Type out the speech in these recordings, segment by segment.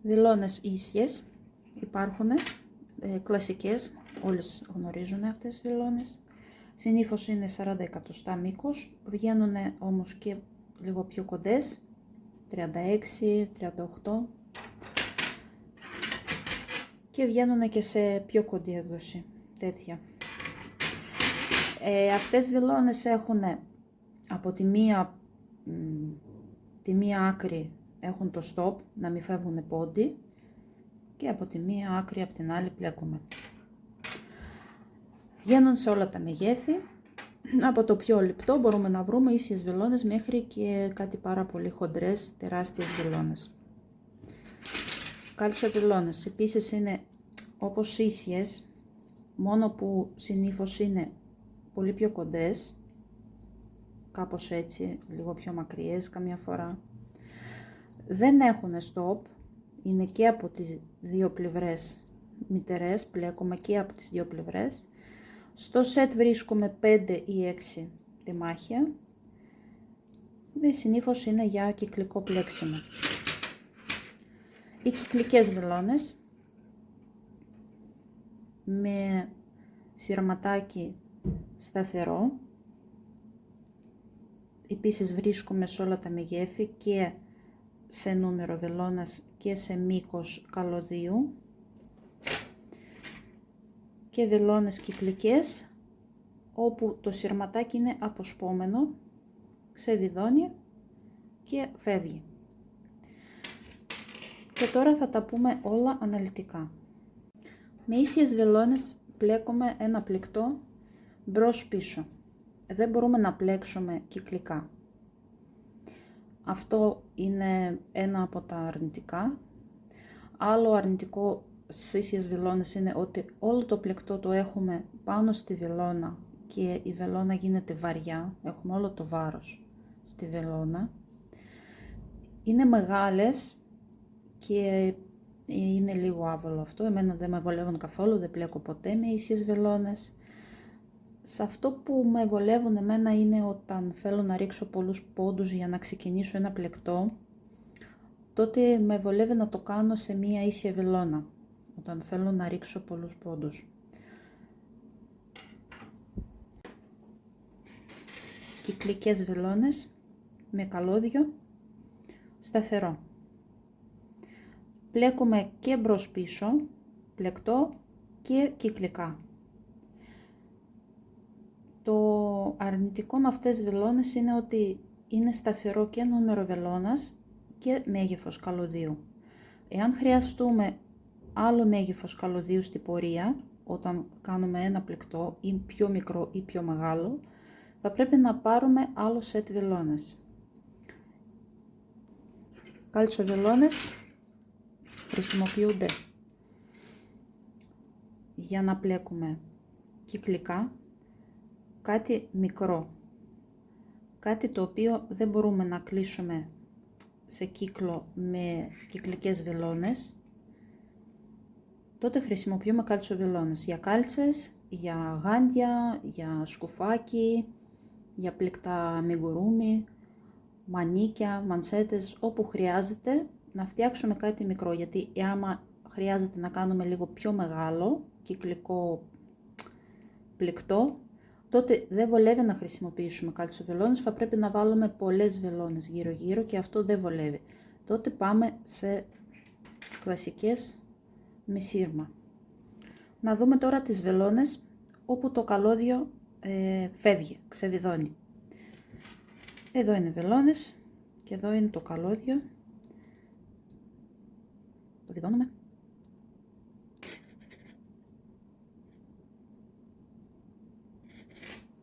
Βελόνες ίσιες υπάρχουν, κλασικές, όλες γνωρίζουν αυτές τις βελόνες. Συνήθως είναι 40 εκατοστά μήκος, βγαίνουν όμως και λίγο πιο κοντές, 36, 38 και βγαίνουν και σε πιο κοντή έκδοση, τέτοια. Αυτές οι βελόνες έχουν από τη μία άκρη έχουν το stop, να μην φεύγουν πόντι, και από τη μία άκρη από την άλλη πλέκουμε. Βγαίνουν σε όλα τα μεγέθη, από το πιο λεπτό μπορούμε να βρούμε ίσιες βελόνες μέχρι και κάτι πάρα πολύ χοντρές, τεράστιες βελόνες. Κάλτσο βελόνες επίσης είναι όπως ίσιες, μόνο που συνήθως είναι πολύ πιο κοντές, κάπως έτσι, λίγο πιο μακριές καμιά φορά. Δεν έχουν stop, είναι και από τις δύο πλευρές μυτερές, πλέκουμε και από τις δύο πλευρές. Στο σετ βρίσκουμε 5 ή 6 τεμάχια. Συνήθως είναι για κυκλικό πλέξιμο. Οι κυκλικές βελόνες με σειρματάκι σταθερό. Επίσης βρίσκουμε σε όλα τα μεγέθη και σε νούμερο βελόνας και σε μήκος καλωδίου. Και βελόνες κυκλικές όπου το σειρματάκι είναι αποσπόμενο, ξεβιδώνει και φεύγει. Και τώρα θα τα πούμε όλα αναλυτικά. Με ίσιες βελόνες πλέκουμε ένα πλεκτό μπρος πίσω. Δεν μπορούμε να πλέξουμε κυκλικά. Αυτό είναι ένα από τα αρνητικά. Άλλο αρνητικό στις ίσιες βελόνες είναι ότι όλο το πλεκτό το έχουμε πάνω στη βελόνα και η βελόνα γίνεται βαριά. Έχουμε όλο το βάρος στη βελόνα. Είναι μεγάλες και είναι λίγο άβολο αυτό. Εμένα δεν με βολεύουν καθόλου, δεν πλέκω ποτέ με ίσιες βελόνες. Σε αυτό που με βολεύουν εμένα είναι όταν θέλω να ρίξω πολλούς πόντους για να ξεκινήσω ένα πλεκτό, τότε με βολεύει να το κάνω σε μία ίσια βελόνα, όταν θέλω να ρίξω πολλούς πόντους. Κυκλικές βελόνες με καλώδιο σταθερό. Πλέκουμε και μπρος πίσω, πλεκτό και κυκλικά. Το αρνητικό με αυτές τις βελόνες είναι ότι είναι σταθερό και νούμερο βελόνας και μέγεθος καλωδίου. Εάν χρειαστούμε άλλο μέγεθος καλωδίου στην πορεία, όταν κάνουμε ένα πλεκτό ή πιο μικρό ή πιο μεγάλο, θα πρέπει να πάρουμε άλλο σετ βελόνες. Κάλτσο βελόνες χρησιμοποιούνται για να πλέκουμε κυκλικά κάτι μικρό, κάτι το οποίο δεν μπορούμε να κλείσουμε σε κύκλο με κυκλικές βελόνες, τότε χρησιμοποιούμε κάλτσο βελόνες για κάλτσες, για γάντια, για σκουφάκι, για πλεκτά αμιγουρούμι, μανίκια, μανσέτες, όπου χρειάζεται να φτιάξουμε κάτι μικρό, γιατί άμα χρειάζεται να κάνουμε λίγο πιο μεγάλο κυκλικό πλεκτό, τότε δεν βολεύει να χρησιμοποιήσουμε κάλτσο βελόνες, θα πρέπει να βάλουμε πολλές βελόνες γύρω γύρω και αυτό δεν βολεύει. Τότε πάμε σε κλασικές με σύρμα. Να δούμε τώρα τις βελόνες όπου το καλώδιο φεύγει, ξεβιδώνει. Εδώ είναι βελόνες και εδώ είναι το καλώδιο. Το βιδώνουμε.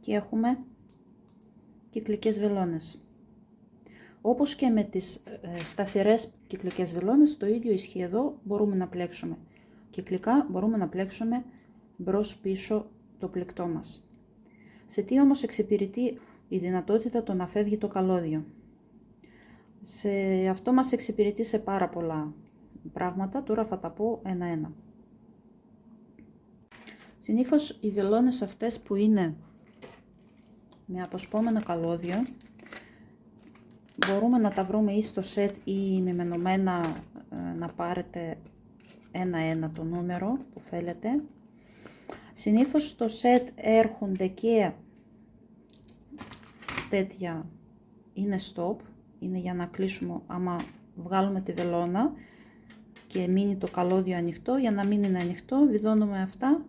Και έχουμε κυκλικές βελόνες. Όπως και με τις σταθερές κυκλικές βελόνες, το ίδιο ισχύει εδώ, μπορούμε να πλέξουμε κυκλικά, μπορούμε να πλέξουμε μπρος πίσω το πλεκτό μας. Σε τι όμως εξυπηρετεί η δυνατότητα το να φεύγει το καλώδιο? Σε αυτό μας εξυπηρετεί σε πάρα πολλά πράγματα, τώρα θα τα πω ένα-ένα. Συνήθως οι βελόνες αυτές που είναι με αποσπόμενο καλώδιο Μπορούμε να τα βρούμε ή στο set ή μεμενωμένα, να πάρετε ένα-ένα το νούμερο που θέλετε. Συνήθως στο set έρχονται και τέτοια, είναι stop, είναι για να κλείσουμε άμα βγάλουμε τη βελόνα και μείνει το καλώδιο ανοιχτό. Για να μην είναι ανοιχτό, βιδώνουμε αυτά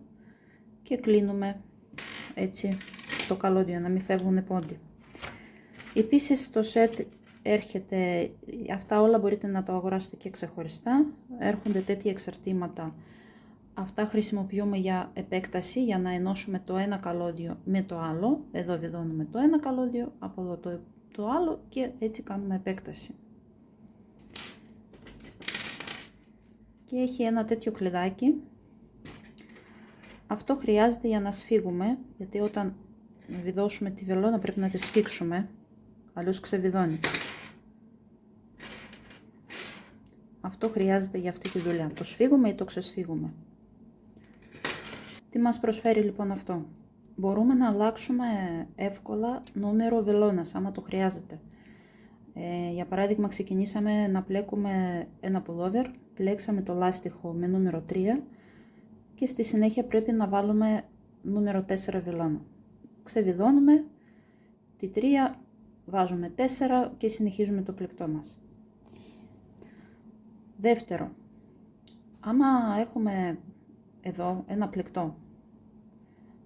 και κλείνουμε έτσι το καλώδιο, να μην φεύγουν πόντι. Επίσης στο set έρχεται, αυτά όλα μπορείτε να το αγοράσετε και ξεχωριστά, έρχονται τέτοια εξαρτήματα. Αυτά χρησιμοποιούμε για επέκταση, για να ενώσουμε το ένα καλώδιο με το άλλο. Εδώ βιδώνουμε το ένα καλώδιο, από εδώ το άλλο και έτσι κάνουμε επέκταση. Και έχει ένα τέτοιο κλειδάκι. Αυτό χρειάζεται για να σφίγγουμε, γιατί όταν βιδώσουμε τη βελόνα πρέπει να τη σφίξουμε, αλλιώς ξεβιδώνει. Αυτό χρειάζεται για αυτή τη δουλειά. Το σφίγγουμε ή το ξεσφίγγουμε. Τι μας προσφέρει λοιπόν αυτό? Μπορούμε να αλλάξουμε εύκολα νούμερο βελόνας, άμα το χρειάζεται. Για παράδειγμα, ξεκινήσαμε να πλέκουμε ένα πουλόβερ, πλέξαμε το λάστιχο με νούμερο 3 και στη συνέχεια πρέπει να βάλουμε νούμερο 4 βελόνα. Ξεβιδώνουμε τη 3, βάζουμε 4 και συνεχίζουμε το πλεκτό μας. Δεύτερο, άμα έχουμε εδώ ένα πλεκτό,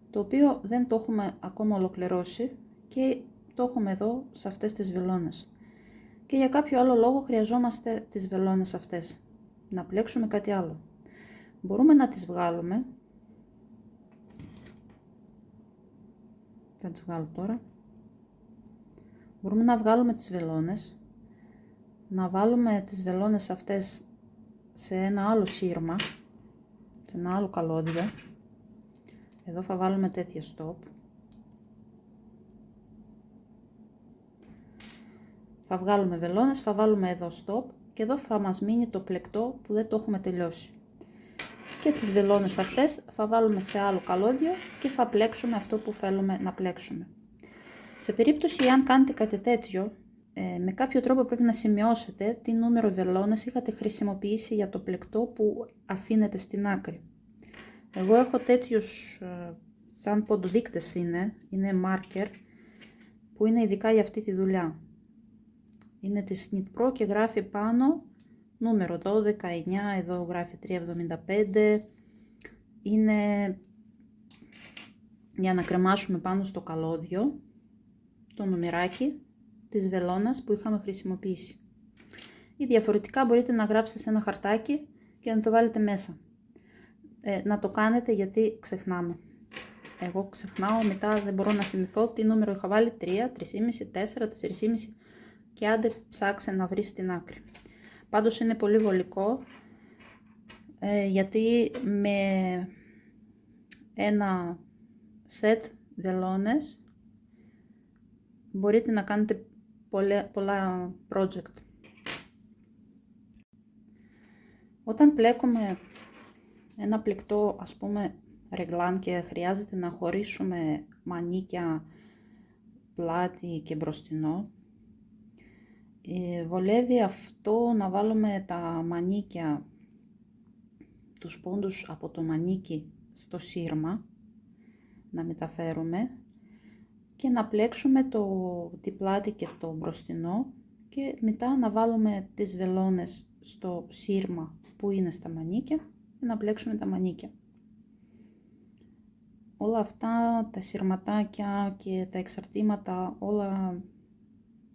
το οποίο δεν το έχουμε ακόμα ολοκληρώσει και το έχουμε εδώ σε αυτές τις βελόνες. Και για κάποιο άλλο λόγο χρειαζόμαστε τις βελόνες αυτές, να πλέξουμε κάτι άλλο. Μπορούμε να τις βγάλουμε. Θα τις βγάλω τώρα. Μπορούμε να βγάλουμε τις βελόνες, να βάλουμε τις βελόνες αυτές σε ένα άλλο σύρμα, σε ένα άλλο καλώδιο. Εδώ θα βάλουμε τέτοια stop. Θα βγάλουμε βελόνες, θα βάλουμε εδώ stop και εδώ θα μας μείνει το πλεκτό που δεν το έχουμε τελειώσει. Και τις βελόνες αυτές θα βάλουμε σε άλλο καλώδιο και θα πλέξουμε αυτό που θέλουμε να πλέξουμε. Σε περίπτωση αν κάνετε κάτι τέτοιο, με κάποιο τρόπο πρέπει να σημειώσετε τι νούμερο βελόνες είχατε χρησιμοποιήσει για το πλεκτό που αφήνετε στην άκρη. Εγώ έχω τέτοιους, σαν ποντοδείκτες είναι marker, που είναι ειδικά για αυτή τη δουλειά. Είναι της Snit Pro και γράφει πάνω νούμερο 12, 9, εδώ γράφει 375. Είναι για να κρεμάσουμε πάνω στο καλώδιο το νομεράκι της βελόνας που είχαμε χρησιμοποιήσει. Ή διαφορετικά μπορείτε να γράψετε σε ένα χαρτάκι και να το βάλετε μέσα. Να το κάνετε γιατί ξεχνάμε. Εγώ ξεχνάω, μετά δεν μπορώ να θυμηθώ τι νούμερο είχα βάλει, 3, 3,5, 4, 4,5 και άντε ψάξε να βρεις την άκρη. Πάντως είναι πολύ βολικό, γιατί με ένα set βελόνες μπορείτε να κάνετε πολλά project. Όταν πλέκουμε ένα πλεκτό, ας πούμε ρεγλάν, και χρειάζεται να χωρίσουμε μανίκια πλάτη και μπροστινό, βολεύει αυτό να βάλουμε τα μανίκια, τους πόντους από το μανίκι στο σύρμα, να μεταφέρουμε και να πλέξουμε τη πλάτη και το μπροστινό και μετά να βάλουμε τις βελόνες στο σύρμα που είναι στα μανίκια και να πλέξουμε τα μανίκια. Όλα αυτά τα συρματάκια και τα εξαρτήματα όλα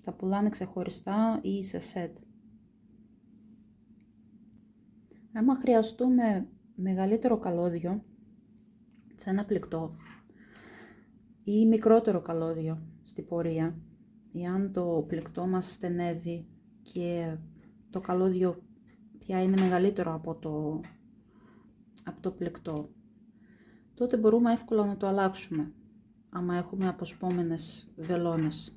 τα πουλάνε ξεχωριστά ή σε set. Άμα χρειαστούμε μεγαλύτερο καλώδιο σε ένα πλεκτό ή μικρότερο καλώδιο στη πορεία, ή αν το πλεκτό μας στενεύει και το καλώδιο πια είναι μεγαλύτερο από το πλεκτό, τότε μπορούμε εύκολα να το αλλάξουμε, άμα έχουμε αποσπόμενες βελόνες.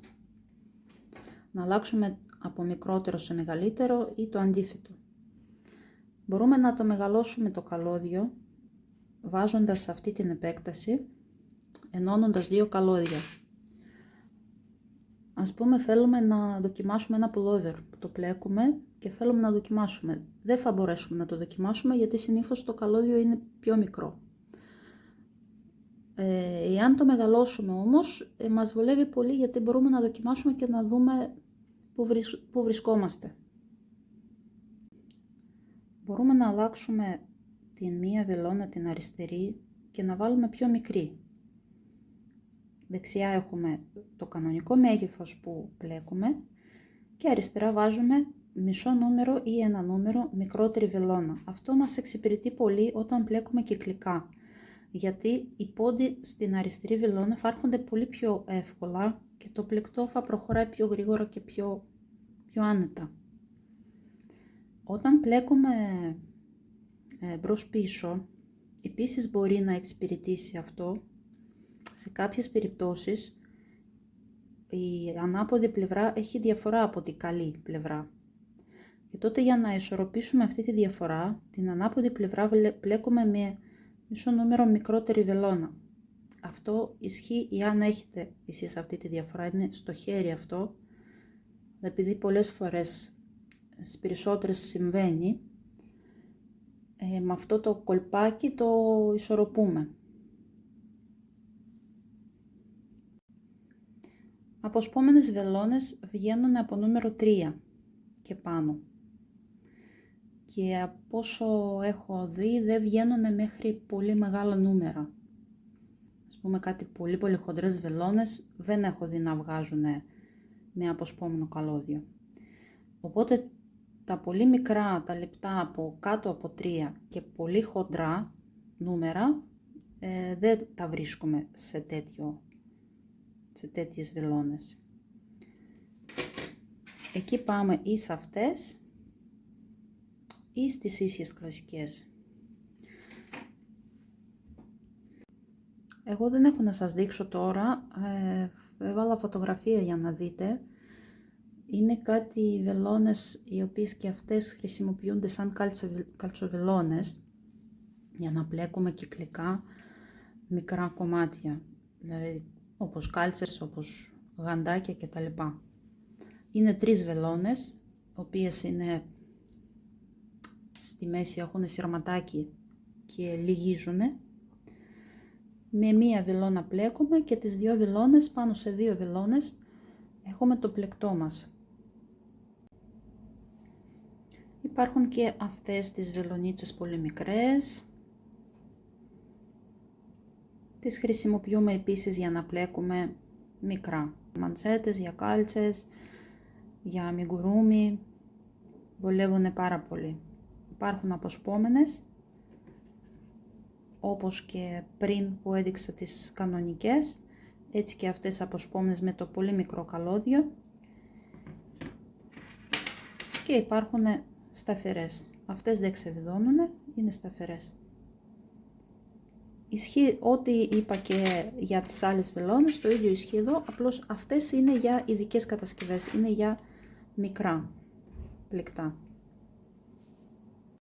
Να αλλάξουμε από μικρότερο σε μεγαλύτερο ή το αντίθετο. Μπορούμε να το μεγαλώσουμε το καλώδιο βάζοντας αυτή την επέκταση, ενώνοντας δύο καλώδια. Ας πούμε θέλουμε να δοκιμάσουμε ένα pullover που το πλέκουμε και θέλουμε να δοκιμάσουμε. Δεν θα μπορέσουμε να το δοκιμάσουμε γιατί συνήθως το καλώδιο είναι πιο μικρό. Εάν το μεγαλώσουμε όμως, μας βολεύει πολύ γιατί μπορούμε να δοκιμάσουμε και να δούμε πού βρισκόμαστε. Μπορούμε να αλλάξουμε την μία βελόνα, την αριστερή, και να βάλουμε πιο μικρή. Δεξιά έχουμε το κανονικό μέγεθος που πλέκουμε και αριστερά βάζουμε μισό νούμερο ή ένα νούμερο μικρότερη βελόνα. Αυτό μας εξυπηρετεί πολύ όταν πλέκουμε κυκλικά, γιατί οι πόντοι στην αριστερή βελόνα θα έρχονται πολύ πιο εύκολα και το πλεκτό θα προχωράει πιο γρήγορα και πιο άνετα. Όταν πλέκουμε μπρος πίσω, επίσης μπορεί να εξυπηρετήσει αυτό. Σε κάποιες περιπτώσεις η ανάποδη πλευρά έχει διαφορά από την καλή πλευρά. Και τότε για να ισορροπήσουμε αυτή τη διαφορά, την ανάποδη πλευρά πλέκουμε με μισό νούμερο μικρότερη βελόνα. Αυτό ισχύει εάν έχετε εσείς αυτή τη διαφορά, είναι στο χέρι αυτό, επειδή πολλές φορές στις περισσότερες συμβαίνει, με αυτό το κολπάκι το ισορροπούμε. Αποσπόμενες βελόνες βγαίνουν από νούμερο 3 και πάνω. Και από όσο έχω δει δεν βγαίνουν μέχρι πολύ μεγάλα νούμερα. Ας πούμε κάτι πολύ χοντρές βελόνες δεν έχω δει να βγάζουν με αποσπόμενο καλώδιο. Οπότε τα πολύ μικρά, τα λεπτά από κάτω από 3 και πολύ χοντρά νούμερα δεν τα βρίσκουμε σε τέτοιες βελόνες. Εκεί πάμε ή σε αυτές ή στις ίσιες κλασικές. Εγώ δεν έχω να σας δείξω τώρα, έβαλα φωτογραφία για να δείτε. Είναι κάτι βελόνες οι οποίες και αυτές χρησιμοποιούνται σαν καλτσοβελόνες για να πλέκουμε κυκλικά μικρά κομμάτια, δηλαδή όπως κάλτσες, όπως γαντάκια κτλ. Είναι 3 βελόνες, οι οποίες είναι στη μέση, έχουν σειρματάκι και λυγίζουνε. Με μία βελόνα πλέκουμε και τις 2 βελόνες, πάνω σε 2 βελόνες έχουμε το πλεκτό μας. Υπάρχουν και αυτές τις βελονίτσες πολύ μικρές. Τις χρησιμοποιούμε επίσης για να πλέκουμε μικρά μαντσέτες, για κάλτσες, για αμιγκουρούμι. Βολεύουν πάρα πολύ. Υπάρχουν αποσπόμενες, όπως και πριν που έδειξα τις κανονικές, έτσι και αυτές αποσπόμενες με το πολύ μικρό καλώδιο. Και υπάρχουν σταθερές. Αυτές δεν ξεβιδώνουν, είναι σταθερές. Ισχύει ό,τι είπα και για τις άλλες βελόνες, το ίδιο ισχύει εδώ, απλώς αυτές είναι για ειδικές κατασκευές, είναι για μικρά πλεκτά.